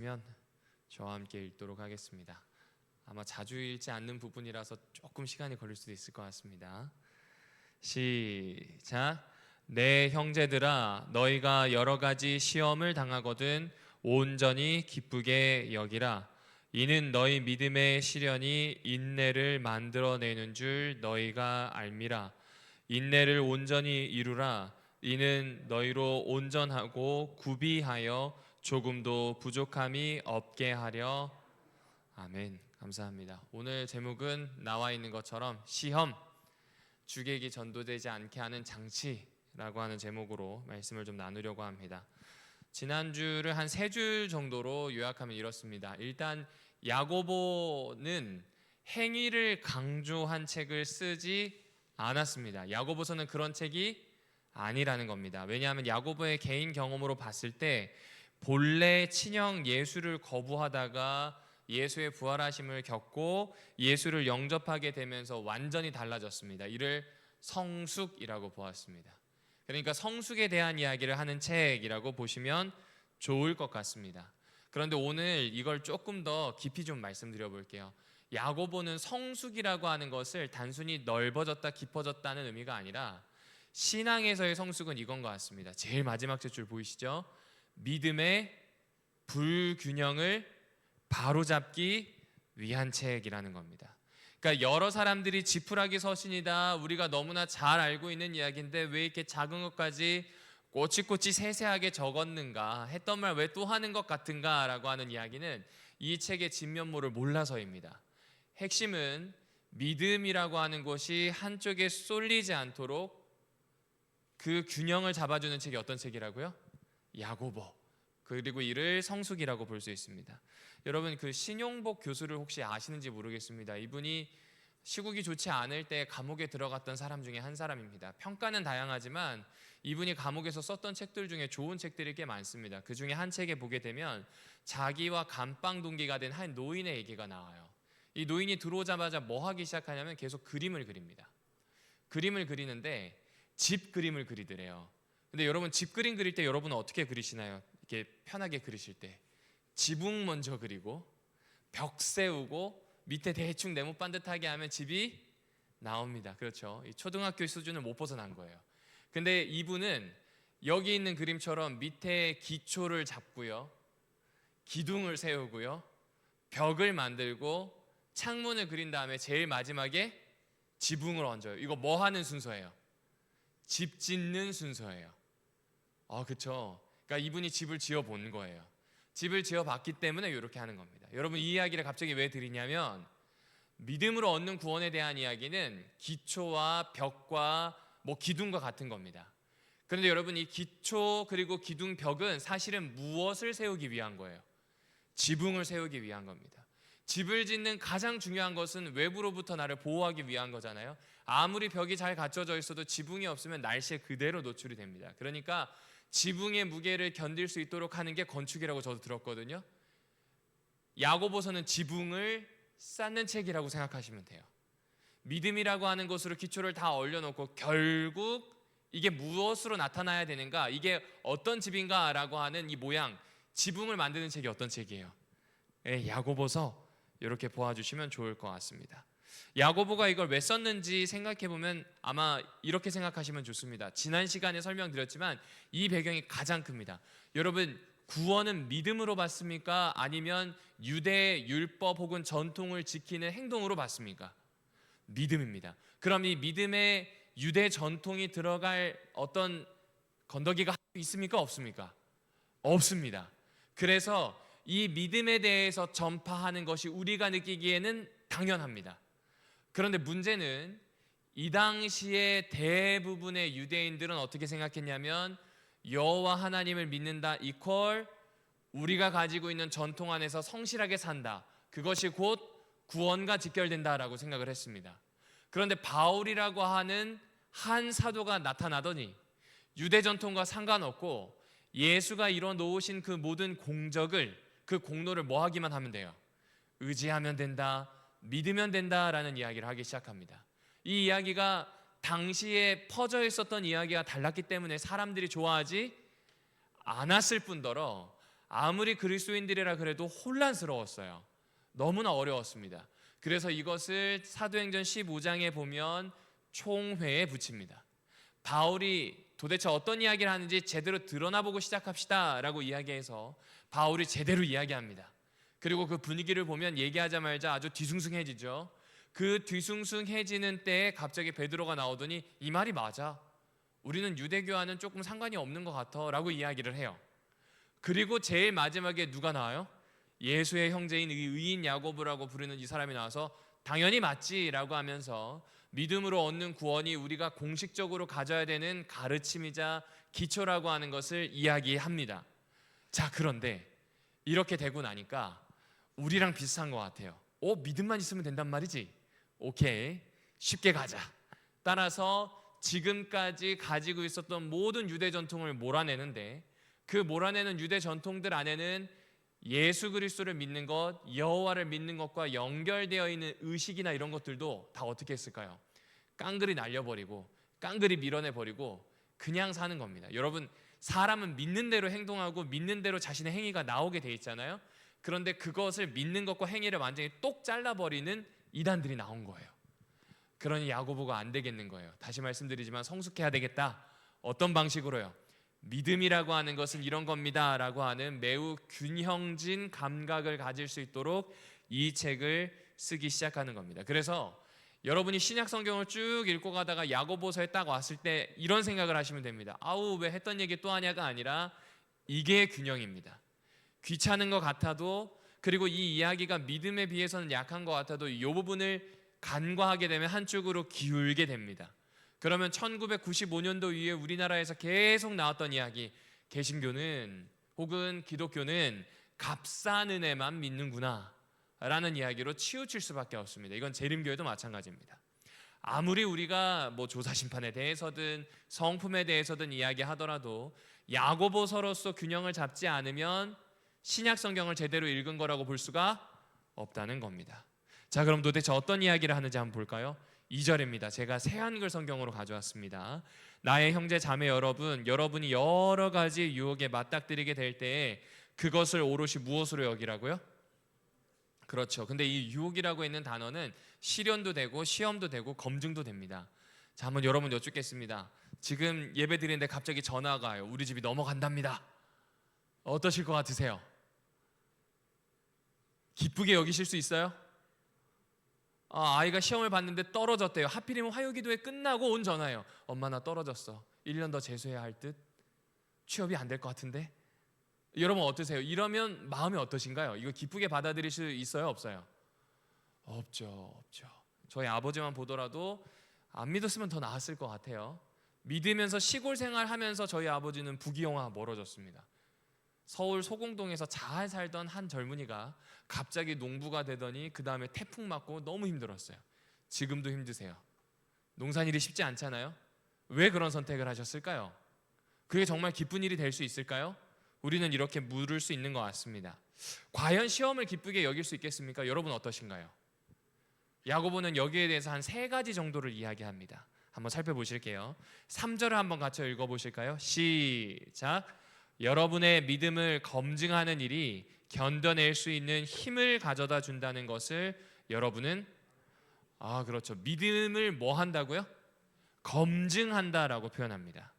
면 저와 함께 읽도록 하겠습니다. 아마 자주 읽지 않는 부분이라서 조금 시간이 걸릴 수도 있을 것 같습니다. 시작. 내 형제들아, 너희가 여러 가지 시험을 당하거든 온전히 기쁘게 여기라. 이는 너희 믿음의 시련이 인내를 만들어내는 줄 너희가 알미라. 인내를 온전히 이루라. 이는 너희로 온전하고 구비하여 조금도 부족함이 없게 하려. 아멘. 감사합니다. 오늘 제목은 나와 있는 것처럼 시험, 주객이 전도되지 않게 하는 장치라고 하는 제목으로 말씀을 좀 나누려고 합니다. 지난주를 한 3줄 정도로 요약하면 이렇습니다. 일단 야고보는 행위를 강조한 책을 쓰지 않았습니다. 야고보서는 그런 책이 아니라는 겁니다. 왜냐하면 야고보의 개인 경험으로 봤을 때 본래 친형 예수를 거부하다가 예수의 부활하심을 겪고 예수를 영접하게 되면서 완전히 달라졌습니다. 이를 성숙이라고 보았습니다. 그러니까 성숙에 대한 이야기를 하는 책이라고 보시면 좋을 것 같습니다. 그런데 오늘 이걸 조금 더 깊이 좀 말씀드려 볼게요. 야고보는 성숙이라고 하는 것을 단순히 넓어졌다 깊어졌다는 의미가 아니라 신앙에서의 성숙은 이건 것 같습니다. 제일 마지막 줄 보이시죠? 믿음의 불균형을 바로잡기 위한 책이라는 겁니다. 그러니까 여러 사람들이 지푸라기 서신이다, 우리가 너무나 잘 알고 있는 이야기인데 왜 이렇게 작은 것까지 꼬치꼬치 세세하게 적었는가, 했던 말 왜 또 하는 것 같은가 라고 하는 이야기는 이 책의 진면모를 몰라서입니다. 핵심은 믿음이라고 하는 것이 한쪽에 쏠리지 않도록 그 균형을 잡아주는 책이 어떤 책이라고요? 야고보. 그리고 이를 성숙이라고 볼 수 있습니다. 여러분, 그 신용복 교수를 혹시 아시는지 모르겠습니다. 이분이 시국이 좋지 않을 때 감옥에 들어갔던 사람 중에 한 사람입니다. 평가는 다양하지만 이분이 감옥에서 썼던 책들 중에 좋은 책들이 꽤 많습니다. 그 중에 한 책에 보게 되면 자기와 감방 동기가 된 한 노인의 얘기가 나와요. 이 노인이 들어오자마자 뭐 하기 시작하냐면 계속 그림을 그립니다. 그림을 그리는데 집 그림을 그리더래요. 근데 여러분, 집 그림 그릴 때 여러분은 어떻게 그리시나요? 이렇게 편하게 그리실 때 지붕 먼저 그리고 벽 세우고 밑에 대충 네모 반듯하게 하면 집이 나옵니다. 그렇죠? 이 초등학교 수준을 못 벗어난 거예요. 근데 이분은 여기 있는 그림처럼 밑에 기초를 잡고요, 기둥을 세우고요, 벽을 만들고 창문을 그린 다음에 제일 마지막에 지붕을 얹어요. 이거 뭐 하는 순서예요? 집 짓는 순서예요. 그렇죠. 그러니까 이분이 집을 지어 본 거예요. 집을 지어 봤기 때문에 이렇게 하는 겁니다. 여러분, 이 이야기를 갑자기 왜 드리냐면 믿음으로 얻는 구원에 대한 이야기는 기초와 벽과 기둥과 같은 겁니다. 그런데 여러분, 이 기초 그리고 기둥, 벽은 사실은 무엇을 세우기 위한 거예요? 지붕을 세우기 위한 겁니다. 집을 짓는 가장 중요한 것은 외부로부터 나를 보호하기 위한 거잖아요. 아무리 벽이 잘 갖춰져 있어도 지붕이 없으면 날씨에 그대로 노출이 됩니다. 그러니까 지붕의 무게를 견딜 수 있도록 하는 게 건축이라고 저도 들었거든요. 야고보서는 지붕을 쌓는 책이라고 생각하시면 돼요. 믿음이라고 하는 것으로 기초를 다 올려놓고 결국 이게 무엇으로 나타나야 되는가, 이게 어떤 집인가 라고 하는 이 모양, 지붕을 만드는 책이 어떤 책이에요? 야고보서. 이렇게 보아주시면 좋을 것 같습니다. 야고보가 이걸 왜 썼는지 생각해보면 아마 이렇게 생각하시면 좋습니다. 지난 시간에 설명드렸지만 이 배경이 가장 큽니다. 여러분, 구원은 믿음으로 받습니까? 아니면 유대 율법 혹은 전통을 지키는 행동으로 받습니까? 믿음입니다. 그럼 이 믿음에 유대 전통이 들어갈 어떤 건더기가 있습니까? 없습니까? 없습니다. 그래서 이 믿음에 대해서 전파하는 것이 우리가 느끼기에는 당연합니다. 그런데 문제는 이 당시에 대부분의 유대인들은 어떻게 생각했냐면 여호와 하나님을 믿는다 이퀄 우리가 가지고 있는 전통 안에서 성실하게 산다, 그것이 곧 구원과 직결된다라고 생각을 했습니다. 그런데 바울이라고 하는 한 사도가 나타나더니 유대 전통과 상관없고 예수가 이뤄 놓으신 그 모든 공적을, 그 공로를 뭐 하기만 하면 돼요? 의지하면 된다, 믿으면 된다라는 이야기를 하기 시작합니다. 이 이야기가 당시에 퍼져 있었던 이야기와 달랐기 때문에 사람들이 좋아하지 않았을 뿐더러 아무리 그리스도인들이라 그래도 혼란스러웠어요. 너무나 어려웠습니다. 그래서 이것을 사도행전 15장에 보면 총회에 붙입니다. 바울이 도대체 어떤 이야기를 하는지 제대로 드러나보고 시작합시다 라고 이야기해서 바울이 제대로 이야기합니다. 그리고 그 분위기를 보면 얘기하자마자 아주 뒤숭숭해지죠. 그 뒤숭숭해지는 때에 갑자기 베드로가 나오더니 이 말이 맞아, 우리는 유대교와는 조금 상관이 없는 것 같아 라고 이야기를 해요. 그리고 제일 마지막에 누가 나와요? 예수의 형제인 의인 야고보라고 부르는 이 사람이 나와서 당연히 맞지라고 하면서 믿음으로 얻는 구원이 우리가 공식적으로 가져야 되는 가르침이자 기초라고 하는 것을 이야기합니다. 자, 그런데 이렇게 되고 나니까 우리랑 비슷한 것 같아요. 믿음만 있으면 된단 말이지. 오케이, 쉽게 가자. 따라서 지금까지 가지고 있었던 모든 유대 전통을 몰아내는데, 그 몰아내는 유대 전통들 안에는 예수 그리스도를 믿는 것, 여호와를 믿는 것과 연결되어 있는 의식이나 이런 것들도 다 어떻게 했을까요? 깡그리 날려버리고 깡그리 밀어내버리고 그냥 사는 겁니다. 여러분, 사람은 믿는 대로 행동하고 믿는 대로 자신의 행위가 나오게 돼 있잖아요. 그런데 그것을 믿는 것과 행위를 완전히 똑 잘라버리는 이단들이 나온 거예요. 그러니 야고보가 안 되겠는 거예요. 다시 말씀드리지만 성숙해야 되겠다. 어떤 방식으로요? 믿음이라고 하는 것은 이런 겁니다 라고 하는 매우 균형진 감각을 가질 수 있도록 이 책을 쓰기 시작하는 겁니다. 그래서 여러분이 신약 성경을 쭉 읽고 가다가 야고보서에 딱 왔을 때 이런 생각을 하시면 됩니다. 아우, 왜 했던 얘기 또 하냐가 아니라 이게 균형입니다. 귀찮은 것 같아도, 그리고 이 이야기가 믿음에 비해서는 약한 것 같아도 이 부분을 간과하게 되면 한쪽으로 기울게 됩니다. 그러면 1995년도 이후에 우리나라에서 계속 나왔던 이야기, 개신교는 혹은 기독교는 값싼 은혜만 믿는구나 라는 이야기로 치우칠 수밖에 없습니다. 이건 재림교회도 마찬가지입니다. 아무리 우리가 조사심판에 대해서든 성품에 대해서든 이야기하더라도 야고보서로서 균형을 잡지 않으면 신약 성경을 제대로 읽은 거라고 볼 수가 없다는 겁니다. 자, 그럼 도대체 어떤 이야기를 하는지 한번 볼까요? 2절입니다. 제가 새한글 성경으로 가져왔습니다. 나의 형제 자매 여러분, 여러분이 여러 가지 유혹에 맞닥뜨리게 될 때에 그것을 오롯이 무엇으로 여기라고요? 그렇죠. 근데 이 유혹이라고 있는 단어는 시련도 되고 시험도 되고 검증도 됩니다. 자, 한번 여러분 여쭙겠습니다. 지금 예배 드리는데 갑자기 전화가 와요. 우리 집이 넘어간답니다. 어떠실 것 같으세요? 기쁘게 여기실 수 있어요? 아이가 시험을 봤는데 떨어졌대요. 하필이면 화요기도회 끝나고 온 전화예요. 엄마, 나 떨어졌어. 1년 더 재수해야 할 듯. 취업이 안 될 것 같은데. 여러분 어떠세요? 이러면 마음이 어떠신가요? 이거 기쁘게 받아들일 수 있어요? 없어요? 없죠. 저희 아버지만 보더라도 안 믿었으면 더 나았을 것 같아요. 믿으면서 시골 생활하면서 저희 아버지는 부귀영화 멀어졌습니다. 서울 소공동에서 잘 살던 한 젊은이가 갑자기 농부가 되더니 그 다음에 태풍 맞고 너무 힘들었어요. 지금도 힘드세요. 농사일이 쉽지 않잖아요. 왜 그런 선택을 하셨을까요? 그게 정말 기쁜 일이 될 수 있을까요? 우리는 이렇게 물을 수 있는 것 같습니다. 과연 시험을 기쁘게 여길 수 있겠습니까? 여러분 어떠신가요? 야고보는 여기에 대해서 한 3가지 정도를 이야기합니다. 한번 살펴보실게요. 3절을 한번 같이 읽어보실까요? 시작. 여러분의 믿음을 검증하는 일이 견뎌낼 수 있는 힘을 가져다 준다는 것을 여러분은 그렇죠. 믿음을 뭐 한다고요? 검증한다라고 표현합니다.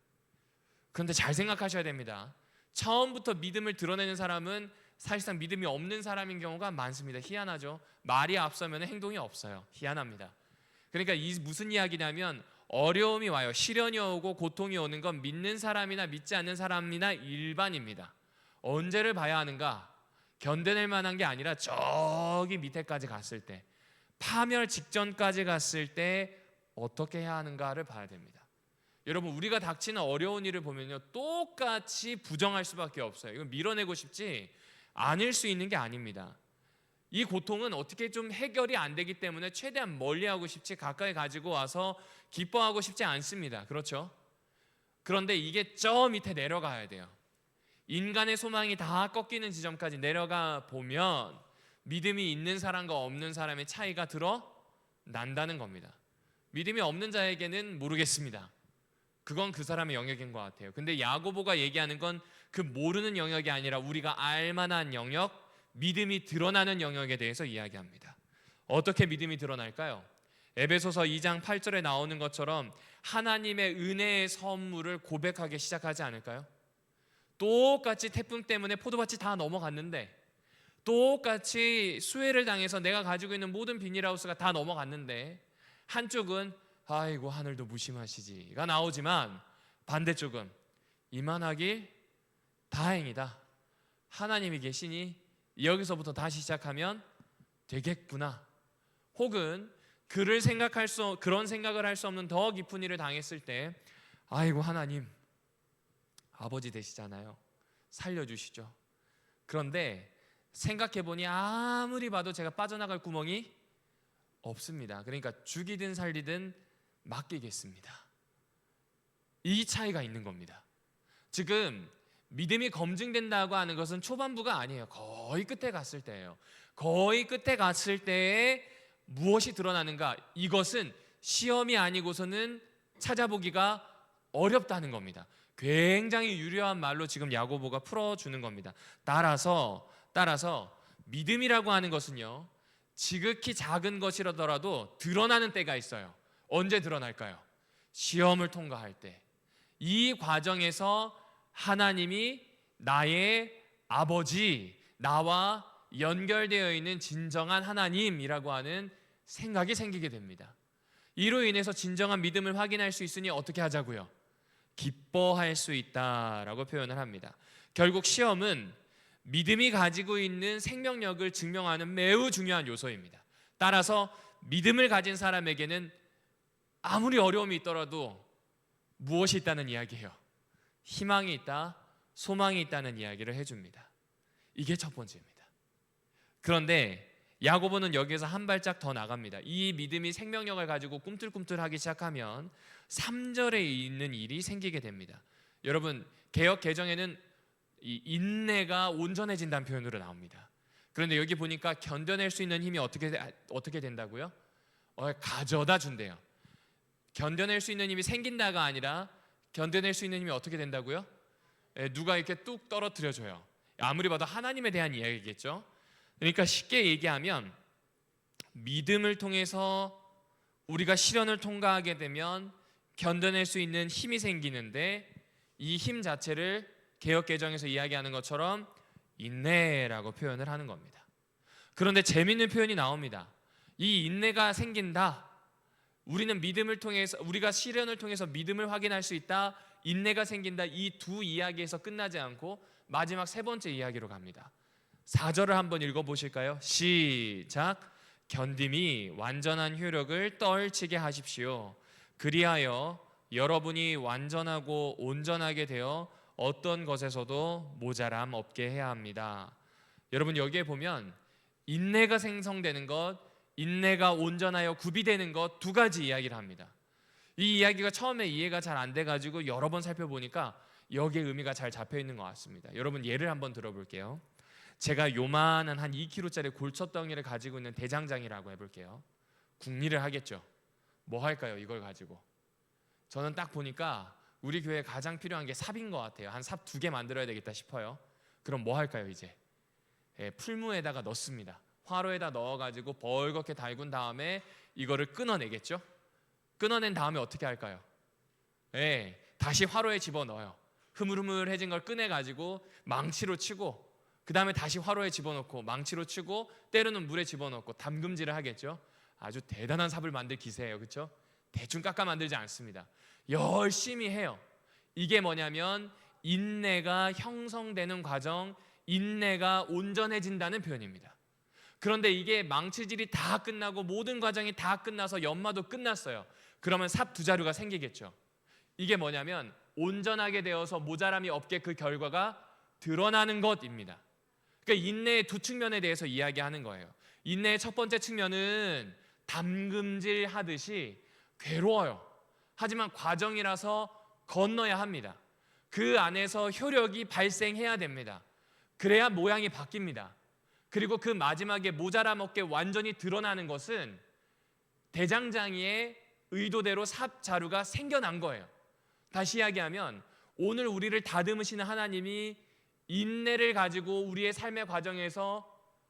그런데 잘 생각하셔야 됩니다. 처음부터 믿음을 드러내는 사람은 사실상 믿음이 없는 사람인 경우가 많습니다. 희한하죠. 말이 앞서면 행동이 없어요. 희한합니다. 그러니까 무슨 이야기냐면 어려움이 와요. 시련이 오고 고통이 오는 건 믿는 사람이나 믿지 않는 사람이나 일반입니다. 언제를 봐야 하는가? 견뎌낼 만한 게 아니라 저기 밑에까지 갔을 때, 파멸 직전까지 갔을 때 어떻게 해야 하는가를 봐야 됩니다. 여러분, 우리가 닥치는 어려운 일을 보면요, 똑같이 부정할 수밖에 없어요. 이건 밀어내고 싶지 않을 수 있는 게 아닙니다. 이 고통은 어떻게 좀 해결이 안 되기 때문에 최대한 멀리하고 싶지 가까이 가지고 와서 기뻐하고 싶지 않습니다. 그렇죠? 그런데 이게 저 밑에 내려가야 돼요. 인간의 소망이 다 꺾이는 지점까지 내려가 보면 믿음이 있는 사람과 없는 사람의 차이가 드러난다는 겁니다. 믿음이 없는 자에게는 모르겠습니다. 그건 그 사람의 영역인 것 같아요. 근데 야고보가 얘기하는 건 그 모르는 영역이 아니라 우리가 알만한 영역, 믿음이 드러나는 영역에 대해서 이야기합니다. 어떻게 믿음이 드러날까요? 에베소서 2장 8절에 나오는 것처럼 하나님의 은혜의 선물을 고백하기 시작하지 않을까요? 똑같이 태풍 때문에 포도밭이 다 넘어갔는데, 똑같이 수해를 당해서 내가 가지고 있는 모든 비닐하우스가 다 넘어갔는데, 한쪽은 아이고 하늘도 무심하시지가 나오지만 반대쪽은 이만하길 다행이다, 하나님이 계시니 여기서부터 다시 시작하면 되겠구나, 혹은 그런 생각을 할 수 없는 더 깊은 일을 당했을 때 아이고 하나님 아버지 되시잖아요, 살려주시죠. 그런데 생각해보니 아무리 봐도 제가 빠져나갈 구멍이 없습니다. 그러니까 죽이든 살리든 맡기겠습니다. 이 차이가 있는 겁니다. 지금 믿음이 검증된다고 하는 것은 초반부가 아니에요. 거의 끝에 갔을 때예요. 거의 끝에 갔을 때에 무엇이 드러나는가? 이것은 시험이 아니고서는 찾아보기가 어렵다는 겁니다. 굉장히 유려한 말로 지금 야고보가 풀어주는 겁니다. 따라서 믿음이라고 하는 것은요, 지극히 작은 것이라더라도 드러나는 때가 있어요. 언제 드러날까요? 시험을 통과할 때. 이 과정에서 하나님이 나의 아버지, 나와 연결되어 있는 진정한 하나님이라고 하는 생각이 생기게 됩니다. 이로 인해서 진정한 믿음을 확인할 수 있으니 어떻게 하자고요? 기뻐할 수 있다라고 표현을 합니다. 결국 시험은 믿음이 가지고 있는 생명력을 증명하는 매우 중요한 요소입니다. 따라서 믿음을 가진 사람에게는 아무리 어려움이 있더라도 무엇이 있다는 이야기예요? 희망이 있다, 소망이 있다는 이야기를 해줍니다. 이게 첫 번째입니다. 그런데 야고보는 여기에서 한 발짝 더 나갑니다. 이 믿음이 생명력을 가지고 꿈틀꿈틀하기 시작하면 3절에 있는 일이 생기게 됩니다. 여러분, 개역 개정에는 이 인내가 온전해진다는 표현으로 나옵니다. 그런데 여기 보니까 견뎌낼 수 있는 힘이 어떻게 된다고요? 가져다 준대요. 견뎌낼 수 있는 힘이 생긴다가 아니라 견뎌낼 수 있는 힘이 어떻게 된다고요? 누가 이렇게 뚝 떨어뜨려줘요. 아무리 봐도 하나님에 대한 이야기겠죠. 그러니까 쉽게 얘기하면 믿음을 통해서 우리가 시련을 통과하게 되면 견뎌낼 수 있는 힘이 생기는데, 이 힘 자체를 개역개정에서 이야기하는 것처럼 인내라고 표현을 하는 겁니다. 그런데 재미있는 표현이 나옵니다. 이 인내가 생긴다, 우리는 믿음을 통해서, 우리가 시련을 통해서 믿음을 확인할 수 있다, 인내가 생긴다, 이 두 이야기에서 끝나지 않고 마지막 세 번째 이야기로 갑니다. 4절을 한번 읽어보실까요? 시작. 견딤이 완전한 효력을 떨치게 하십시오. 그리하여 여러분이 완전하고 온전하게 되어 어떤 것에서도 모자람 없게 해야 합니다. 여러분, 여기에 보면 인내가 생성되는 것, 인내가 온전하여 구비되는 것, 두 가지 이야기를 합니다. 이 이야기가 처음에 이해가 잘 안 돼가지고 여러 번 살펴보니까 여기에 의미가 잘 잡혀 있는 것 같습니다. 여러분, 예를 한번 들어볼게요. 제가 요만한 한 2kg짜리 골초덩이를 가지고 있는 대장장이라고 해볼게요. 궁리를 하겠죠. 뭐 할까요? 이걸 가지고. 저는 딱 보니까 우리 교회에 가장 필요한 게 삽인 것 같아요. 한 삽 2개 만들어야 되겠다 싶어요. 그럼 뭐 할까요 이제? 풀무에다가 넣습니다. 화로에다 넣어가지고 벌겋게 달군 다음에 이거를 끊어내겠죠. 끊어낸 다음에 어떻게 할까요? 다시 화로에 집어넣어요. 흐물흐물해진 걸 꺼내가지고 망치로 치고, 그 다음에 다시 화로에 집어넣고 망치로 치고, 때로는 물에 집어넣고 담금질을 하겠죠. 아주 대단한 삽을 만들 기세예요. 그렇죠? 대충 깎아 만들지 않습니다. 열심히 해요. 이게 뭐냐면 인내가 형성되는 과정, 인내가 온전해진다는 표현입니다. 그런데 이게 망치질이 다 끝나고 모든 과정이 다 끝나서 연마도 끝났어요. 그러면 삽 2자루가 생기겠죠. 이게 뭐냐면 온전하게 되어서 모자람이 없게 그 결과가 드러나는 것입니다. 그러니까 인내의 두 측면에 대해서 이야기하는 거예요. 인내의 첫 번째 측면은 담금질 하듯이 괴로워요. 하지만 과정이라서 건너야 합니다. 그 안에서 효력이 발생해야 됩니다. 그래야 모양이 바뀝니다. 그리고 그 마지막에 모자람 없게 완전히 드러나는 것은 대장장이의 의도대로 삽 자루가 생겨난 거예요. 다시 이야기하면 오늘 우리를 다듬으시는 하나님이 인내를 가지고 우리의 삶의 과정에서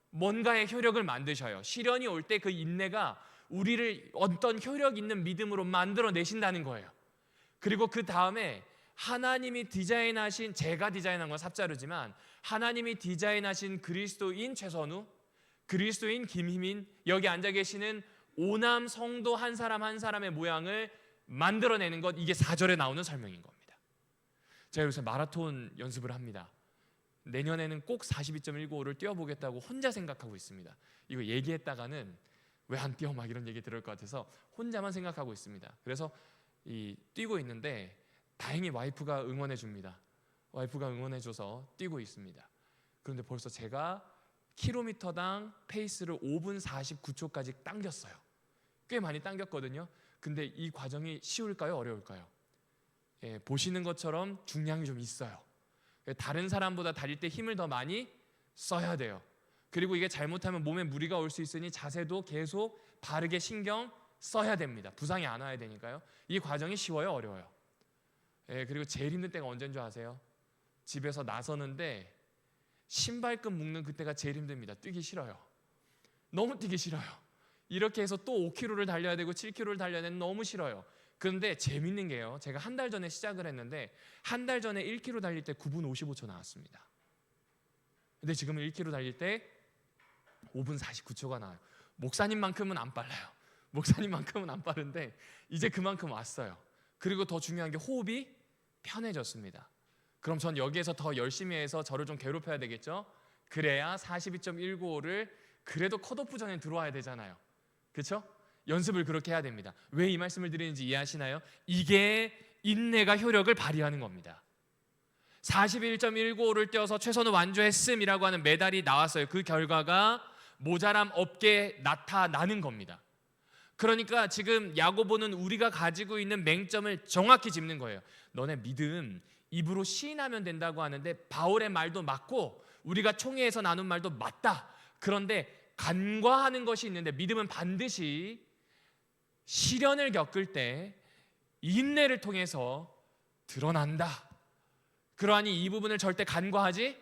뭔가의 효력을 만드셔요. 시련이 올 때 그 인내가 우리를 어떤 효력 있는 믿음으로 만들어내신다는 거예요. 그리고 그 다음에 하나님이 디자인하신, 제가 디자인한 건 삽자루지만 하나님이 디자인하신 그리스도인 최선우, 그리스도인 김희민, 여기 앉아 계시는 오남 성도 한 사람 한 사람의 모양을 만들어내는 것, 이게 4절에 나오는 설명인 겁니다. 제가 요새 마라톤 연습을 합니다. 내년에는 꼭 42.195를 뛰어보겠다고 혼자 생각하고 있습니다. 이거 얘기했다가는 왜 안 뛰어 막 이런 얘기 들을 것 같아서 혼자만 생각하고 있습니다. 그래서 뛰고 있는데 다행히 와이프가 응원해 줍니다. 와이프가 응원해 줘서 뛰고 있습니다. 그런데 벌써 제가 킬로미터당 페이스를 5분 49초까지 당겼어요. 꽤 많이 당겼거든요. 근데 이 과정이 쉬울까요? 어려울까요? 보시는 것처럼 중량이 좀 있어요. 다른 사람보다 달릴 때 힘을 더 많이 써야 돼요. 그리고 이게 잘못하면 몸에 무리가 올 수 있으니 자세도 계속 바르게 신경 써야 됩니다. 부상이 안 와야 되니까요. 이 과정이 쉬워요? 어려워요? 그리고 제일 힘든 때가 언제인 줄 아세요? 집에서 나서는데 신발끈 묶는 그때가 제일 힘듭니다. 뛰기 싫어요. 너무 뛰기 싫어요. 이렇게 해서 또 5km를 달려야 되고 7km를 달려야 되는 너무 싫어요. 그런데 재밌는 게요, 제가 한 달 전에 시작을 했는데 한 달 전에 1km 달릴 때 9분 55초 나왔습니다. 근데 지금은 1km 달릴 때 5분 49초가 나와요. 목사님만큼은 안 빨라요. 목사님만큼은 안 빠른데 이제 그만큼 왔어요. 그리고 더 중요한 게 호흡이 편해졌습니다. 그럼 전 여기에서 더 열심히 해서 저를 좀 괴롭혀야 되겠죠? 그래야 42.195를 그래도 컷오프 전에 들어와야 되잖아요. 그렇죠? 연습을 그렇게 해야 됩니다. 왜 이 말씀을 드리는지 이해하시나요? 이게 인내가 효력을 발휘하는 겁니다. 41.195를 뛰어서 최선을 완주했음이라고 하는 메달이 나왔어요. 그 결과가 모자람 없게 나타나는 겁니다. 그러니까 지금 야고보는 우리가 가지고 있는 맹점을 정확히 짚는 거예요. 너네 믿음 입으로 시인하면 된다고 하는데 바울의 말도 맞고 우리가 총회에서 나눈 말도 맞다. 그런데 간과하는 것이 있는데 믿음은 반드시 시련을 겪을 때 인내를 통해서 드러난다. 그러하니 이 부분을 절대 간과하지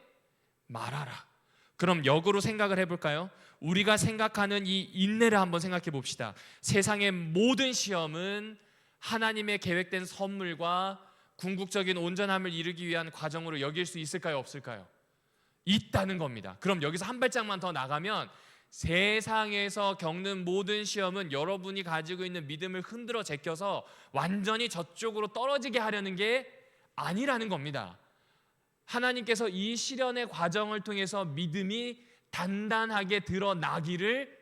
말아라. 그럼 역으로 생각을 해볼까요? 우리가 생각하는 이 인내를 한번 생각해 봅시다. 세상의 모든 시험은 하나님의 계획된 선물과 궁극적인 온전함을 이루기 위한 과정으로 여길 수 있을까요? 없을까요? 있다는 겁니다. 그럼 여기서 한 발짝만 더 나가면 세상에서 겪는 모든 시험은 여러분이 가지고 있는 믿음을 흔들어 제껴서 완전히 저쪽으로 떨어지게 하려는 게 아니라는 겁니다. 하나님께서 이 시련의 과정을 통해서 믿음이 단단하게 드러나기를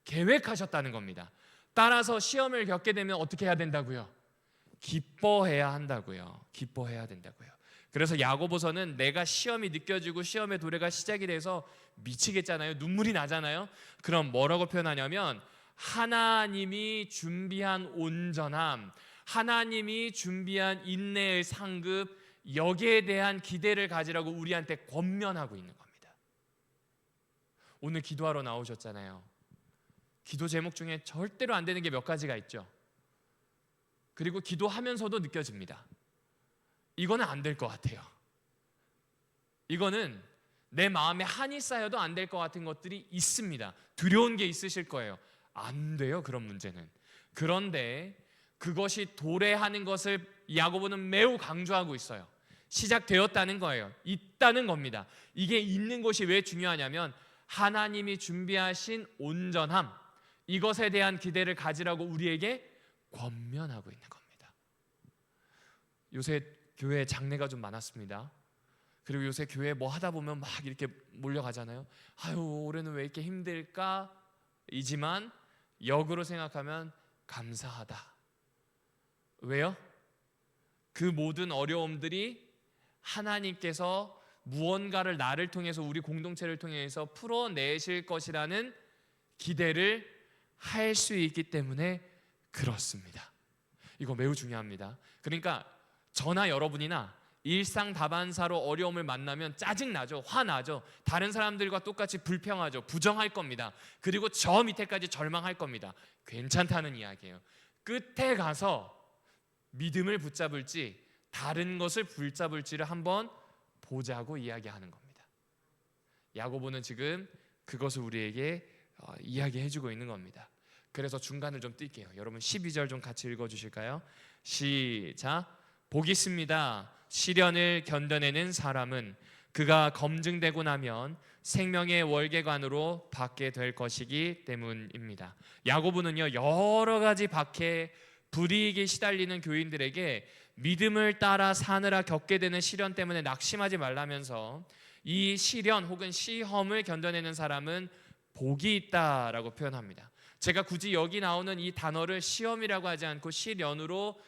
계획하셨다는 겁니다. 따라서 시험을 겪게 되면 어떻게 해야 된다고요? 기뻐해야 한다고요. 기뻐해야 된다고요. 그래서 야고보서는 내가 시험이 느껴지고 시험의 도래가 시작이 돼서 미치겠잖아요. 눈물이 나잖아요. 그럼 뭐라고 표현하냐면 하나님이 준비한 온전함, 하나님이 준비한 인내의 상급, 여기에 대한 기대를 가지라고 우리한테 권면하고 있는 겁니다. 오늘 기도하러 나오셨잖아요. 기도 제목 중에 절대로 안 되는 게 몇 가지가 있죠. 그리고 기도하면서도 느껴집니다. 이거는 안 될 것 같아요. 이거는 내 마음에 한이 쌓여도 안 될 것 같은 것들이 있습니다. 두려운 게 있으실 거예요. 안 돼요, 그런 문제는. 그런데 그것이 도래하는 것을 야고보는 매우 강조하고 있어요. 시작되었다는 거예요. 있다는 겁니다. 이게 있는 것이 왜 중요하냐면 하나님이 준비하신 온전함, 이것에 대한 기대를 가지라고 우리에게 권면하고 있는 겁니다. 요새 교회에 장례가 좀 많았습니다. 그리고 요새 교회 뭐 하다 보면 막 이렇게 몰려가잖아요. 아유, 올해는 왜 이렇게 힘들까? 이지만 역으로 생각하면 감사하다. 왜요? 그 모든 어려움들이 하나님께서 무언가를 나를 통해서, 우리 공동체를 통해서 풀어내실 것이라는 기대를 할 수 있기 때문에 그렇습니다. 이거 매우 중요합니다. 그러니까 저나 여러분이나 일상 다반사로 어려움을 만나면 짜증나죠. 화나죠. 다른 사람들과 똑같이 불평하죠. 부정할 겁니다. 그리고 저 밑에까지 절망할 겁니다. 괜찮다는 이야기예요. 끝에 가서 믿음을 붙잡을지 다른 것을 붙잡을지를 한번 보자고 이야기하는 겁니다. 야고보는 지금 그것을 우리에게 이야기해주고 있는 겁니다. 그래서 중간을 좀 뛸게요. 여러분 12절 좀 같이 읽어주실까요? 시작. 복이 있습니다. 시련을 견뎌내는 사람은 그가 검증되고 나면 생명의 월계관으로 받게 될 것이기 때문입니다. 야고보는요, 여러 가지 박해, 불이익에 시달리는 교인들에게 믿음을 따라 사느라 겪게 되는 시련 때문에 낙심하지 말라면서 이 시련 혹은 시험을 견뎌내는 사람은 복이 있다라고 표현합니다. 제가 굳이 여기 나오는 이 단어를 시험이라고 하지 않고 시련으로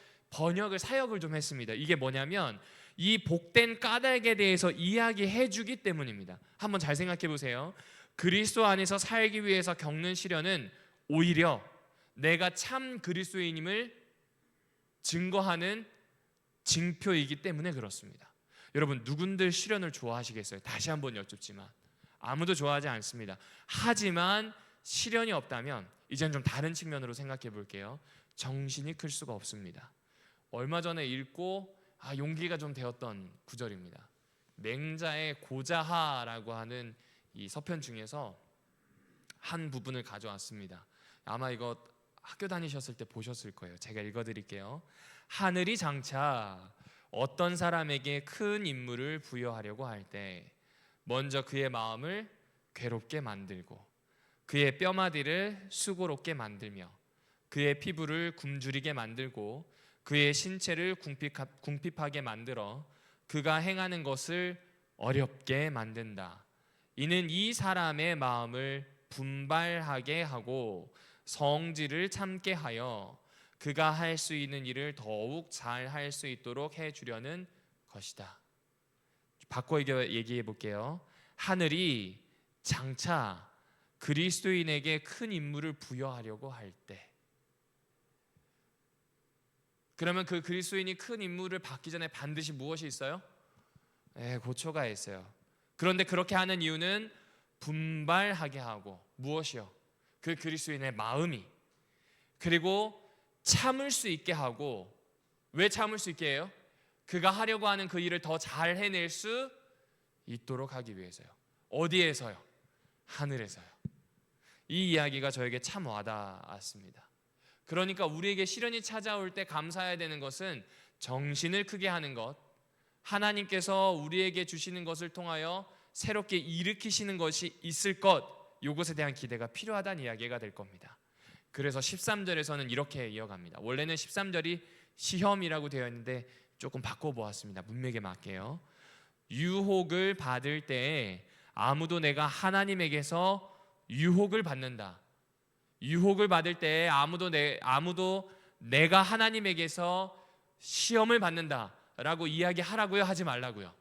사역을 좀 했습니다. 이게 뭐냐면 이 복된 까닭에 대해서 이야기해 주기 때문입니다. 한번 잘 생각해 보세요. 그리스도 안에서 살기 위해서 겪는 시련은 오히려 내가 참 그리스도인임을 증거하는 징표이기 때문에 그렇습니다. 여러분, 누군들 시련을 좋아하시겠어요? 다시 한번 여쭙지만 아무도 좋아하지 않습니다. 하지만 시련이 없다면 이제는 좀 다른 측면으로 생각해 볼게요. 정신이 클 수가 없습니다. 얼마 전에 읽고 용기가 좀 되었던 구절입니다. 맹자의 고자하라고 하는 이 서편 중에서 한 부분을 가져왔습니다. 아마 이거 학교 다니셨을 때 보셨을 거예요. 제가 읽어드릴게요. 하늘이 장차 어떤 사람에게 큰 임무를 부여하려고 할 때 먼저 그의 마음을 괴롭게 만들고 그의 뼈마디를 수고롭게 만들며 그의 피부를 굶주리게 만들고 그의 신체를 궁핍하게 만들어 그가 행하는 것을 어렵게 만든다. 이는 이 사람의 마음을 분발하게 하고 성질을 참게 하여 그가 할 수 있는 일을 더욱 잘 할 수 있도록 해주려는 것이다. 바꿔 얘기해 볼게요. 하늘이 장차 그리스도인에게 큰 임무를 부여하려고 할 때, 그러면 그 그리스도인이 큰 임무를 받기 전에 반드시 무엇이 있어요? 고초가 있어요. 그런데 그렇게 하는 이유는 분발하게 하고, 무엇이요? 그 그리스도인의 마음이, 그리고 참을 수 있게 하고. 왜 참을 수 있게 해요? 그가 하려고 하는 그 일을 더 잘 해낼 수 있도록 하기 위해서요. 어디에서요? 하늘에서요. 이 이야기가 저에게 참 와닿았습니다. 그러니까 우리에게 시련이 찾아올 때 감사해야 되는 것은 정신을 크게 하는 것, 하나님께서 우리에게 주시는 것을 통하여 새롭게 일으키시는 것이 있을 것, 이것에 대한 기대가 필요하다는 이야기가 될 겁니다. 그래서 13절에서는 이렇게 이어갑니다. 원래는 13절이 시험이라고 되어 있는데 조금 바꿔보았습니다. 문맥에 맞게요. 유혹을 받을 때에 아무도 내가 하나님에게서 유혹을 받는다. 유혹을 받을 때에 아무도 내가 하나님에게서 시험을 받는다라고 이야기하라고요? 하지 말라고요?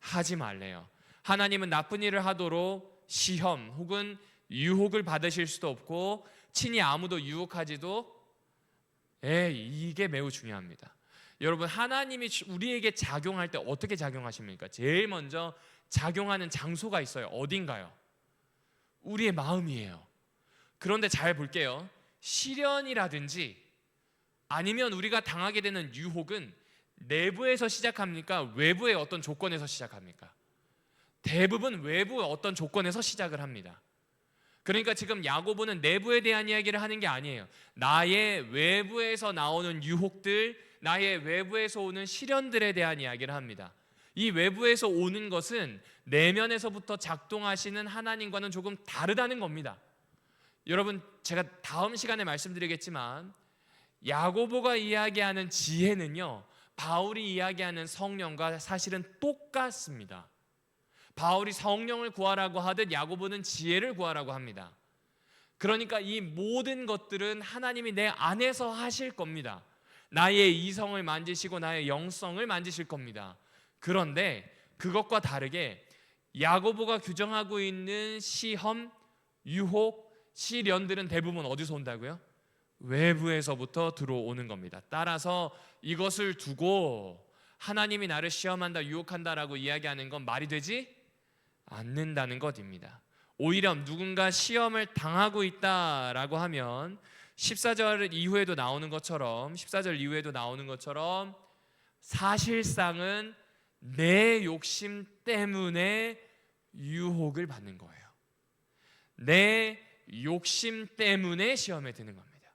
하지 말래요. 하나님은 나쁜 일을 하도록 시험 혹은 유혹을 받으실 수도 없고 친히 아무도 유혹하지도, 이게 매우 중요합니다. 여러분, 하나님이 우리에게 작용할 때 어떻게 작용하십니까? 제일 먼저 작용하는 장소가 있어요. 어딘가요? 우리의 마음이에요. 그런데 잘 볼게요. 시련이라든지 아니면 우리가 당하게 되는 유혹은 내부에서 시작합니까? 외부의 어떤 조건에서 시작합니까? 대부분 외부의 어떤 조건에서 시작을 합니다. 그러니까 지금 야고보는 내부에 대한 이야기를 하는 게 아니에요. 나의 외부에서 나오는 유혹들, 나의 외부에서 오는 시련들에 대한 이야기를 합니다. 이 외부에서 오는 것은 내면에서부터 작동하시는 하나님과는 조금 다르다는 겁니다. 여러분, 제가 다음 시간에 말씀드리겠지만 야고보가 이야기하는 지혜는요, 바울이 이야기하는 성령과 사실은 똑같습니다. 바울이 성령을 구하라고 하듯 야고보는 지혜를 구하라고 합니다. 그러니까 이 모든 것들은 하나님이 내 안에서 하실 겁니다. 나의 이성을 만지시고 나의 영성을 만지실 겁니다. 그런데 그것과 다르게 야고보가 규정하고 있는 시험, 유혹, 시련들은 대부분 어디서 온다고요? 외부에서부터 들어오는 겁니다. 따라서 이것을 두고 하나님이 나를 시험한다, 유혹한다라고 이야기하는 건 말이 되지 않는다는 것입니다. 오히려 누군가 시험을 당하고 있다라고 하면 14절 이후에도 나오는 것처럼 사실상은 내 욕심 때문에 유혹을 받는 거예요. 내 욕심 때문에 시험에 드는 겁니다.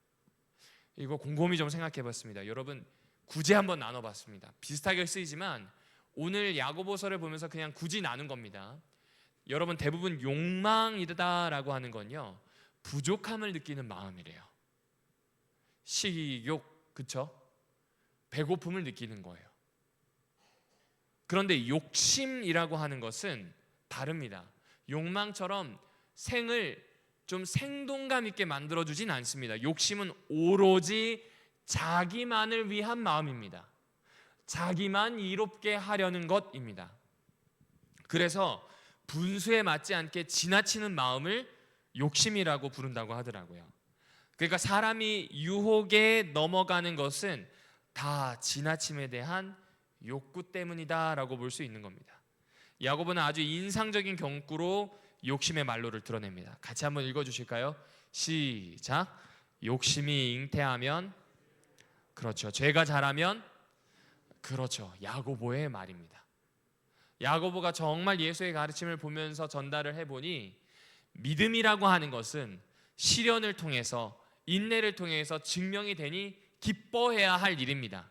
이거 곰곰이 좀 생각해 봤습니다. 여러분, 굳이 한번 나눠봤습니다. 비슷하게 쓰이지만 오늘 야고보서를 보면서 그냥 굳이 나눈 겁니다. 여러분, 대부분 욕망이다라고 하는 건요, 부족함을 느끼는 마음이래요. 식욕, 그쵸? 배고픔을 느끼는 거예요. 그런데 욕심이라고 하는 것은 다릅니다. 욕망처럼 생을 좀 생동감 있게 만들어주진 않습니다. 욕심은 오로지 자기만을 위한 마음입니다. 자기만 이롭게 하려는 것입니다. 그래서 분수에 맞지 않게 지나치는 마음을 욕심이라고 부른다고 하더라고요. 그러니까 사람이 유혹에 넘어가는 것은 다 지나침에 대한 욕구 때문이다라고 볼 수 있는 겁니다. 야고보는 아주 인상적인 경구로 욕심의 말로를 드러냅니다. 같이 한번 읽어주실까요? 시작. 욕심이 잉태하면, 그렇죠, 죄가 자라면, 그렇죠, 야고보의 말입니다. 야고보가 정말 예수의 가르침을 보면서 전달을 해보니 믿음이라고 하는 것은 시련을 통해서, 인내를 통해서 증명이 되니 기뻐해야 할 일입니다.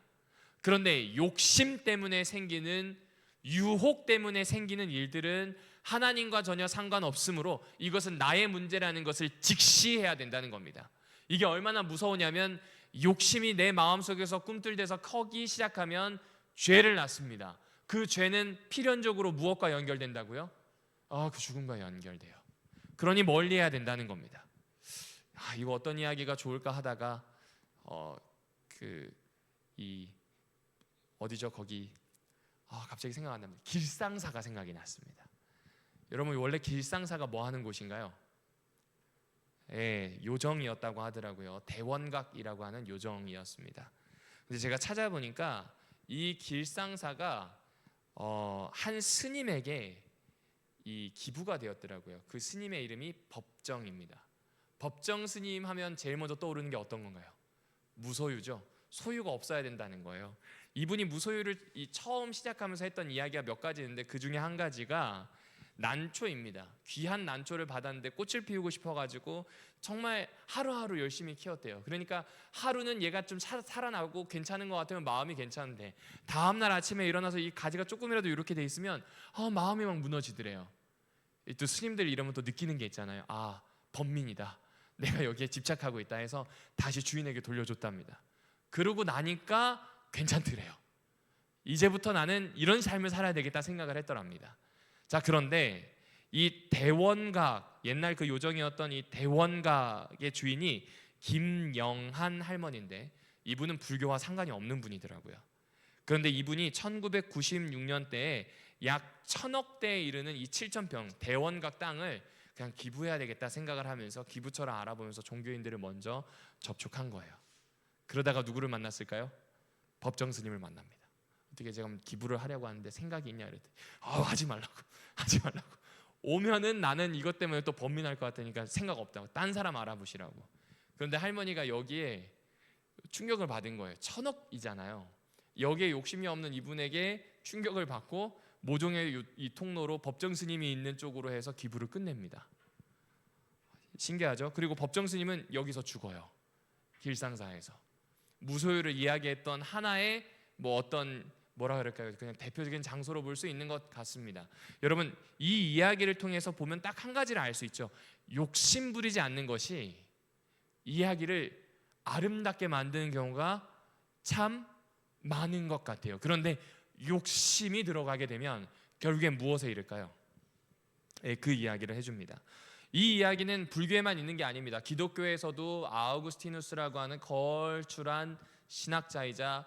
그런데 욕심 때문에 생기는, 유혹 때문에 생기는 일들은 하나님과 전혀 상관없으므로 이것은 나의 문제라는 것을 직시해야 된다는 겁니다. 이게 얼마나 무서우냐면 욕심이 내 마음속에서 꿈틀대서 커기 시작하면 죄를 낳습니다. 그 죄는 필연적으로 무엇과 연결된다고요? 그 죽음과 연결돼요. 그러니 멀리해야 된다는 겁니다. 이거 어떤 이야기가 좋을까 하다가 어디죠? 거기 갑자기 생각 안 납니다. 길상사가 생각이 났습니다. 여러분, 원래 길상사가 뭐 하는 곳인가요? 요정이었다고 하더라고요. 대원각이라고 하는 요정이었습니다. 근데 제가 찾아보니까 이 길상사가 한 스님에게 이 기부가 되었더라고요. 그 스님의 이름이 법정입니다. 법정 스님 하면 제일 먼저 떠오르는 게 어떤 건가요? 무소유죠. 소유가 없어야 된다는 거예요. 이분이 무소유를 처음 시작하면서 했던 이야기가 몇 가지 있는데 그 중에 한 가지가 난초입니다. 귀한 난초를 받았는데 꽃을 피우고 싶어가지고 정말 하루하루 열심히 키웠대요. 그러니까 하루는 얘가 좀 살아나고 괜찮은 것 같으면 마음이 괜찮은데 다음날 아침에 일어나서 이 가지가 조금이라도 이렇게 돼 있으면 마음이 막 무너지더래요. 또 스님들 이러면 또 느끼는 게 있잖아요. 번민이다, 내가 여기에 집착하고 있다 해서 다시 주인에게 돌려줬답니다. 그러고 나니까 괜찮더래요. 이제부터 나는 이런 삶을 살아야 되겠다 생각을 했더랍니다. 자, 그런데 이 대원각, 옛날 그 요정이었던 이 대원각의 주인이 김영한 할머니인데 이분은 불교와 상관이 없는 분이더라고요. 그런데 이분이 1996년대에 약 1,000억대에 이르는 이 7,000평 대원각 땅을 그냥 기부해야 되겠다 생각을 하면서 기부처를 알아보면서 종교인들을 먼저 접촉한 거예요. 그러다가 누구를 만났을까요? 법정 스님을 만납니다. 어떻게 제가 기부를 하려고 하는데 생각이 있냐 그랬더니 하지 말라고 오면은 나는 이것 때문에 또 번민할 것 같으니까 생각 없다고, 딴 사람 알아보시라고. 그런데 할머니가 여기에 충격을 받은 거예요. 1,000억이잖아요. 여기에 욕심이 없는 이분에게 충격을 받고 모종의 이 통로로 법정 스님이 있는 쪽으로 해서 기부를 끝냅니다. 신기하죠? 그리고 법정 스님은 여기서 죽어요. 길상사에서. 무소유를 이야기했던 하나의 뭐라 그럴까요? 그냥 대표적인 장소로 볼 수 있는 것 같습니다. 여러분, 이 이야기를 통해서 보면 딱 한 가지를 알 수 있죠. 욕심 부리지 않는 것이 이야기를 아름답게 만드는 경우가 참 많은 것 같아요. 그런데 욕심이 들어가게 되면 결국엔 무엇에 이를까요? 그 이야기를 해줍니다. 이 이야기는 불교에만 있는 게 아닙니다. 기독교에서도 아우구스티누스라고 하는 걸출한 신학자이자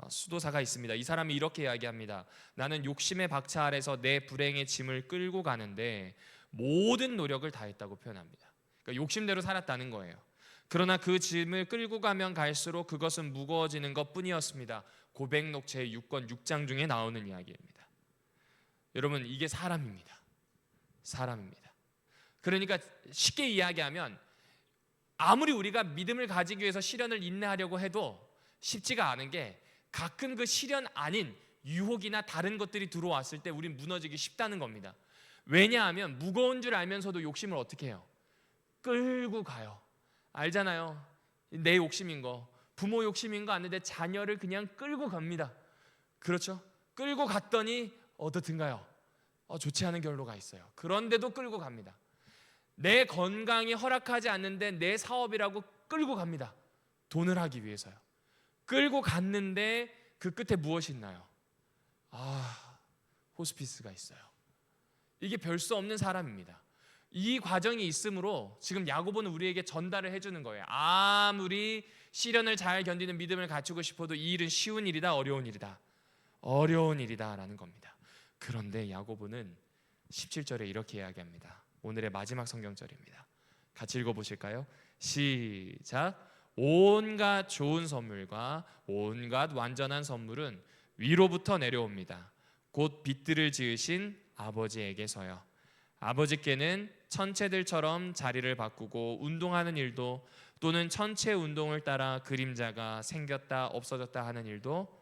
수도사가 있습니다. 이 사람이 이렇게 이야기합니다. 나는 욕심의 박차 아래서 내 불행의 짐을 끌고 가는데 모든 노력을 다했다고 표현합니다. 그러니까 욕심대로 살았다는 거예요. 그러나 그 짐을 끌고 가면 갈수록 그것은 무거워지는 것뿐이었습니다. 고백록 제6권 6장 중에 나오는 이야기입니다. 여러분, 이게 사람입니다. 그러니까 쉽게 이야기하면 아무리 우리가 믿음을 가지기 위해서 시련을 인내하려고 해도 쉽지가 않은 게 가끔 그 시련 아닌 유혹이나 다른 것들이 들어왔을 때 우린 무너지기 쉽다는 겁니다. 왜냐하면 무거운 줄 알면서도 욕심을 어떻게 해요? 끌고 가요. 알잖아요. 내 욕심인 거, 부모 욕심인 거 아는데 자녀를 그냥 끌고 갑니다. 그렇죠? 끌고 갔더니 어떻든가요? 좋지 않은 결로가 있어요. 그런데도 끌고 갑니다. 내 건강이 허락하지 않는데 내 사업이라고 끌고 갑니다. 돈을 하기 위해서요. 끌고 갔는데 그 끝에 무엇이 있나요? 호스피스가 있어요. 이게 별 수 없는 사람입니다. 이 과정이 있으므로 지금 야고보는 우리에게 전달을 해주는 거예요. 아무리 시련을 잘 견디는 믿음을 갖추고 싶어도 이 일은 쉬운 일이다, 어려운 일이다. 어려운 일이다 라는 겁니다. 그런데 야고보는 17절에 이렇게 이야기합니다. 오늘의 마지막 성경절입니다. 같이 읽어보실까요? 시작. 온갖 좋은 선물과 온갖 완전한 선물은 위로부터 내려옵니다. 곧 빛들을 지으신 아버지에게서요. 아버지께는 천체들처럼 자리를 바꾸고 운동하는 일도 또는 천체 운동을 따라 그림자가 생겼다 없어졌다 하는 일도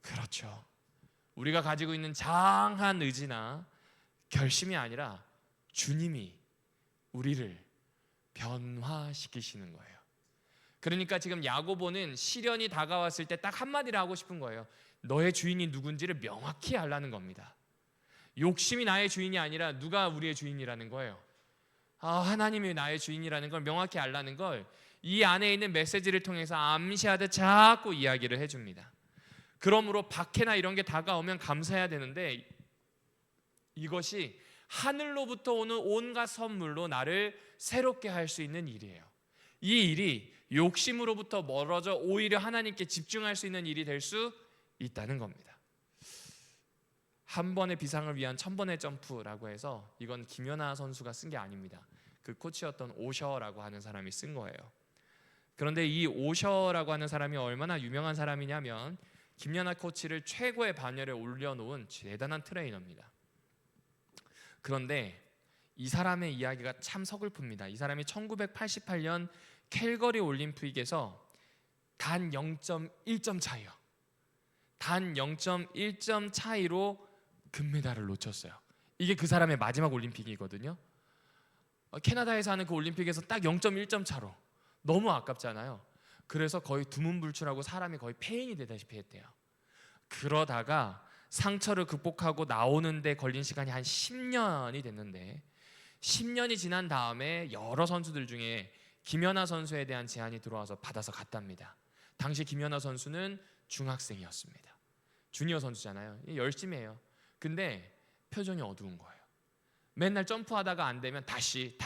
그렇죠. 우리가 가지고 있는 장한 의지나 결심이 아니라 주님이 우리를 변화시키시는 거예요. 그러니까 지금 야고보는 시련이 다가왔을 때 딱 한마디를 하고 싶은 거예요. 너의 주인이 누군지를 명확히 알라는 겁니다. 욕심이 나의 주인이 아니라 누가 우리의 주인이라는 거예요. 하나님이 나의 주인이라는 걸 명확히 알라는 걸 이 안에 있는 메시지를 통해서 암시하듯 자꾸 이야기를 해줍니다. 그러므로 박해나 이런 게 다가오면 감사해야 되는데 이것이 하늘로부터 오는 온갖 선물로 나를 새롭게 할 수 있는 일이에요. 이 일이 욕심으로부터 멀어져 오히려 하나님께 집중할 수 있는 일이 될 수 있다는 겁니다. 한 번의 비상을 위한 1000번의 점프라고 해서 이건 김연아 선수가 쓴 게 아닙니다. 그 코치였던 오셔라고 하는 사람이 쓴 거예요. 그런데 이 오셔라고 하는 사람이 얼마나 유명한 사람이냐면 김연아 코치를 최고의 반열에 올려놓은 대단한 트레이너입니다. 그런데 이 사람의 이야기가 참 서글픕니다. 이 사람이 1988년 캘거리 올림픽에서 단 0.1점 차이요. 단 0.1점 차이로 금메달을 놓쳤어요. 이게 그 사람의 마지막 올림픽이거든요. 캐나다에서 하는 그 올림픽에서 딱 0.1점 차로 너무 아깝잖아요. 그래서 거의 두문불출하고 사람이 거의 폐인이 되다시피 했대요. 그러다가 상처를 극복하고 나오는데 걸린 시간이 한 10년이 됐는데 10년이 지난 다음에 여러 선수들 중에 김연아 선수에 대한 제안이 들어와서 받아서 갔답니다. 당시 김연아 선수는 중학생이었습니다. 주니어 선수잖아요. 열심히 해요. 근데 표정이 어두운 거예요. 맨날 점프하다가 안 되면 다시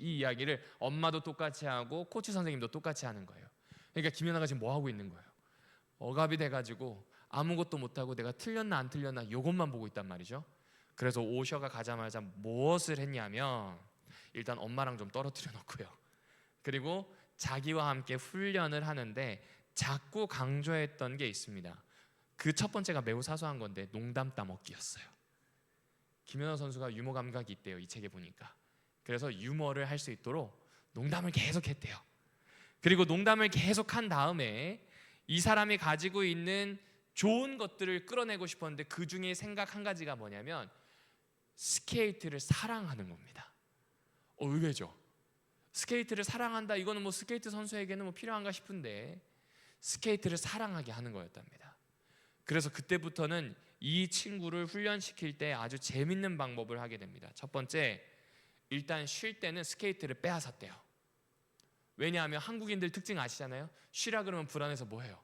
이 이야기를 엄마도 똑같이 하고 코치 선생님도 똑같이 하는 거예요. 그러니까 김연아가 지금 뭐 하고 있는 거예요? 억압이 돼가지고 아무것도 못하고 내가 틀렸나 안 틀렸나 이것만 보고 있단 말이죠. 그래서 오셔가 가자마자 무엇을 했냐면 일단 엄마랑 좀 떨어뜨려 놓고요. 그리고 자기와 함께 훈련을 하는데 자꾸 강조했던 게 있습니다. 그 첫 번째가 매우 사소한 건데 농담 따먹기였어요. 김연아 선수가 유머 감각이 있대요. 이 책에 보니까. 그래서 유머를 할 수 있도록 농담을 계속 했대요. 그리고 농담을 계속 한 다음에 이 사람이 가지고 있는 좋은 것들을 끌어내고 싶었는데 그 중에 생각 한 가지가 뭐냐면 스케이트를 사랑하는 겁니다. 의외죠. 스케이트를 사랑한다. 이거는 뭐 스케이트 선수에게는 뭐 필요한가 싶은데 스케이트를 사랑하게 하는 거였답니다. 그래서 그때부터는 이 친구를 훈련시킬 때 아주 재밌는 방법을 하게 됩니다. 첫 번째, 일단 쉴 때는 스케이트를 빼앗았대요. 왜냐하면 한국인들 특징 아시잖아요. 쉬라 그러면 불안해서 뭐 해요?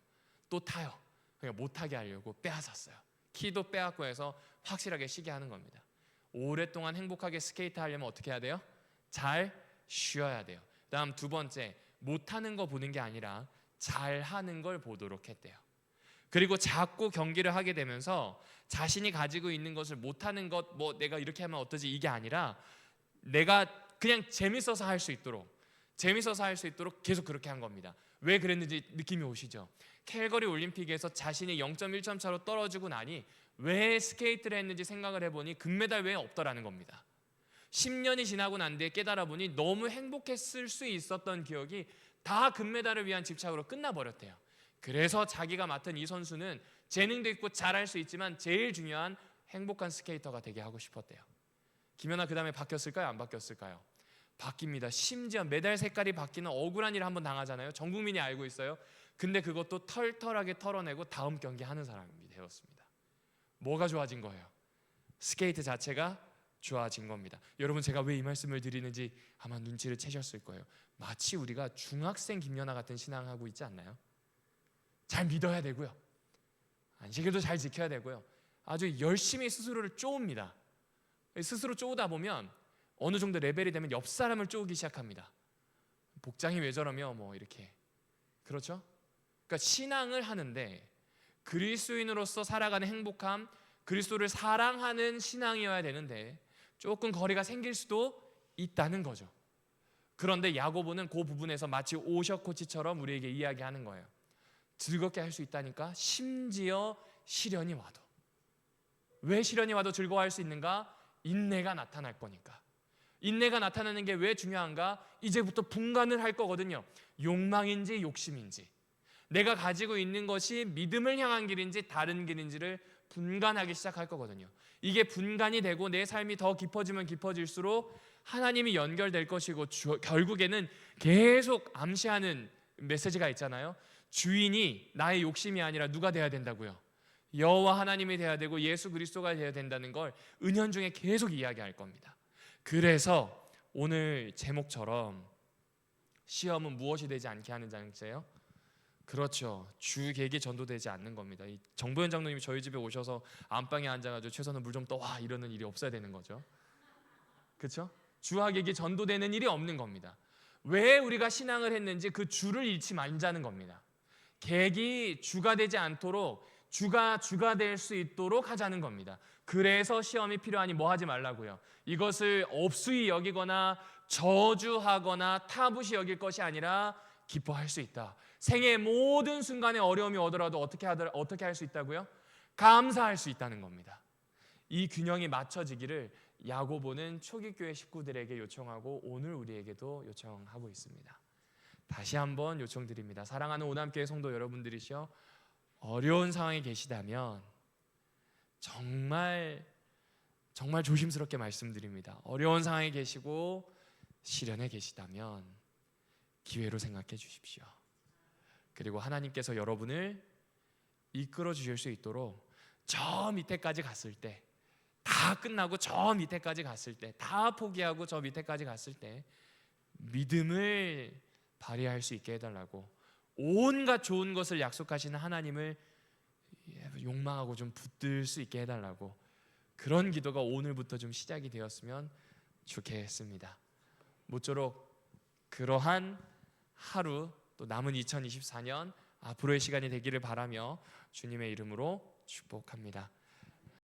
또 타요. 그러니까 못하게 하려고 빼앗았어요. 키도 빼앗고 해서 확실하게 쉬게 하는 겁니다. 오랫동안 행복하게 스케이트 하려면 어떻게 해야 돼요? 잘 쉬어야 돼요. 다음 두 번째, 못하는 거 보는 게 아니라 잘하는 걸 보도록 했대요. 그리고 자꾸 경기를 하게 되면서 자신이 가지고 있는 것을 못하는 것, 뭐 내가 이렇게 하면 어떠지 이게 아니라 내가 그냥 재밌어서 할 수 있도록 계속 그렇게 한 겁니다. 왜 그랬는지 느낌이 오시죠? 캘거리 올림픽에서 자신이 0.1점 차로 떨어지고 나니 왜 스케이트를 했는지 생각을 해보니 금메달 외에 없더라는 겁니다. 10년이 지나고 난 뒤에 깨달아 보니 너무 행복했을 수 있었던 기억이 다 금메달을 위한 집착으로 끝나버렸대요. 그래서 자기가 맡은 이 선수는 재능도 있고 잘할 수 있지만 제일 중요한 행복한 스케이터가 되게 하고 싶었대요. 김연아 그 다음에 바뀌었을까요? 안 바뀌었을까요? 바뀝니다. 심지어 메달 색깔이 바뀌는 억울한 일을 한번 당하잖아요. 전 국민이 알고 있어요. 근데 그것도 털털하게 털어내고 다음 경기 하는 사람이 되었습니다. 뭐가 좋아진 거예요? 스케이트 자체가 좋아진 겁니다. 여러분, 제가 왜 이 말씀을 드리는지 아마 눈치를 채셨을 거예요. 마치 우리가 중학생 김연아 같은 신앙하고 있지 않나요? 잘 믿어야 되고요, 안식일도 잘 지켜야 되고요, 아주 열심히 스스로를 쪼읍니다. 스스로 쪼우다 보면 어느 정도 레벨이 되면 옆 사람을 쪼우기 시작합니다. 복장이 왜 저러며 뭐 이렇게, 그렇죠? 그러니까 신앙을 하는데 그리스도인으로서 살아가는 행복함, 그리스도를 사랑하는 신앙이어야 되는데 조금 거리가 생길 수도 있다는 거죠. 그런데 야고보는 그 부분에서 마치 오셔 코치처럼 우리에게 이야기하는 거예요. 즐겁게 할 수 있다니까. 심지어 시련이 와도. 왜 시련이 와도 즐거워할 수 있는가? 인내가 나타날 거니까. 인내가 나타나는 게 왜 중요한가? 이제부터 분간을 할 거거든요. 욕망인지 욕심인지, 내가 가지고 있는 것이 믿음을 향한 길인지 다른 길인지를 분간하기 시작할 거거든요. 이게 분간이 되고 내 삶이 더 깊어지면 깊어질수록 하나님이 연결될 것이고, 결국에는 계속 암시하는 메시지가 있잖아요. 주인이 나의 욕심이 아니라 누가 돼야 된다고요? 여호와 하나님이 돼야 되고 예수 그리스도가 돼야 된다는 걸 은연중에 계속 이야기할 겁니다. 그래서 오늘 제목처럼 시험은 무엇이 되지 않게 하는 장치예요? 그렇죠. 주객이 전도되지 않는 겁니다. 이 정보현 장로님이 저희 집에 오셔서 안방에 앉아가지고 최선은 물 좀 떠와 이러는 일이 없어야 되는 거죠. 그렇죠? 주객이 전도되는 일이 없는 겁니다. 왜 우리가 신앙을 했는지 그 주를 잃지 말자는 겁니다. 객이 주가 되지 않도록 주가 될 수 있도록 하자는 겁니다. 그래서 시험이 필요하니 뭐 하지 말라고요? 이것을 업수히 여기거나 저주하거나 타부시 여길 것이 아니라 기뻐할 수 있다. 생애의 모든 순간에 어려움이 오더라도 어떻게 할 수 있다고요? 감사할 수 있다는 겁니다. 이 균형이 맞춰지기를 야고보는 초기 교회 식구들에게 요청하고 오늘 우리에게도 요청하고 있습니다. 다시 한번 요청드립니다. 사랑하는 오남교회 성도 여러분들이시여, 어려운 상황에 계시다면 정말 조심스럽게 말씀드립니다. 어려운 상황에 계시고 시련에 계시다면 기회로 생각해 주십시오. 그리고 하나님께서 여러분을 이끌어 주실 수 있도록 저 밑에까지 갔을 때, 다 끝나고 저 밑에까지 갔을 때, 다 포기하고 저 밑에까지 갔을 때 믿음을 발휘할 수 있게 해달라고, 온갖 좋은 것을 약속하시는 하나님을 욕망하고 좀 붙들 수 있게 해달라고, 그런 기도가 오늘부터 좀 시작이 되었으면 좋겠습니다. 모쪼록 그러한 하루, 또 남은 2024년 앞으로의 시간이 되기를 바라며 주님의 이름으로 축복합니다.